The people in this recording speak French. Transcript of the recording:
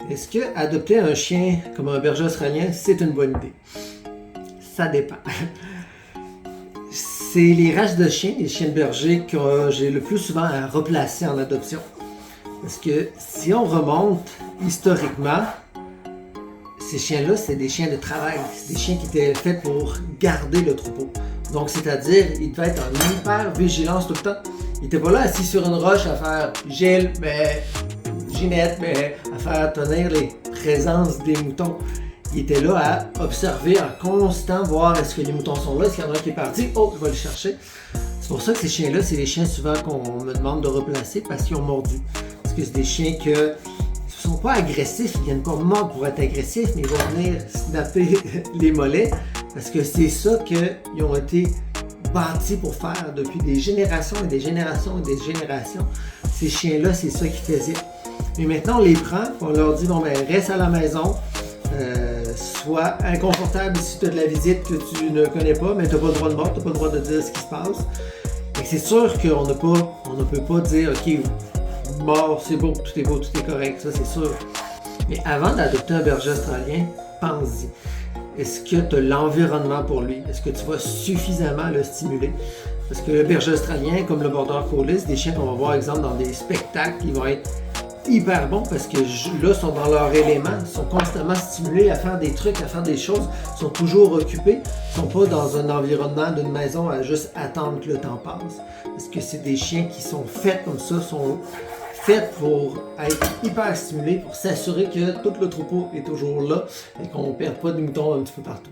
Est-ce que adopter un chien comme un berger australien, c'est une bonne idée? Ça dépend. C'est les races de chiens, les chiens de berger, que j'ai le plus souvent à replacer en adoption. Parce que si on remonte historiquement, ces chiens-là, c'est des chiens de travail. C'est des chiens qui étaient faits pour garder le troupeau. Donc, c'est-à-dire, ils devaient être en hyper vigilance tout le temps. Ils n'étaient pas là assis sur une roche à faire Gilles, mais Ginette, mais à faire tenir les présences des moutons. Ils étaient là à observer en constant, voir est-ce que les moutons sont là, est-ce qu'il y en a un qui est parti, oh, je vais le chercher. C'est pour ça que ces chiens-là, c'est les chiens souvent qu'on me demande de replacer parce qu'ils ont mordu. Parce que c'est des chiens qui ne sont pas agressifs, ils viennent pas mordre pour être agressifs, mais ils vont venir snapper les mollets parce que c'est ça qu'ils ont été bâtis pour faire depuis des générations et des générations et des générations. Ces chiens-là, c'est ça qu'ils faisaient. Mais maintenant, on les prend, on leur dit, bon ben, reste à la maison, sois inconfortable si tu as de la visite que tu ne connais pas, mais tu n'as pas le droit de mordre, tu n'as pas le droit de dire ce qui se passe. Et c'est sûr qu'on ne peut pas dire, ok, mort, c'est beau, tout est correct, ça c'est sûr. Mais avant d'adopter un berger australien, pense-y. Est-ce que tu as l'environnement pour lui? Est-ce que tu vas suffisamment le stimuler? Parce que le berger australien, comme le border collie, c'est des chiens qu'on va voir, exemple, dans des spectacles, ils vont être hyper bons parce que là, ils sont dans leur élément, ils sont constamment stimulés à faire des trucs, à faire des choses, ils sont toujours occupés, ils ne sont pas dans un environnement d'une maison à juste attendre que le temps passe. Parce que c'est des chiens qui sont faits comme ça, sont faits pour être hyper stimulés, pour s'assurer que tout le troupeau est toujours là et qu'on ne perd pas de moutons un petit peu partout.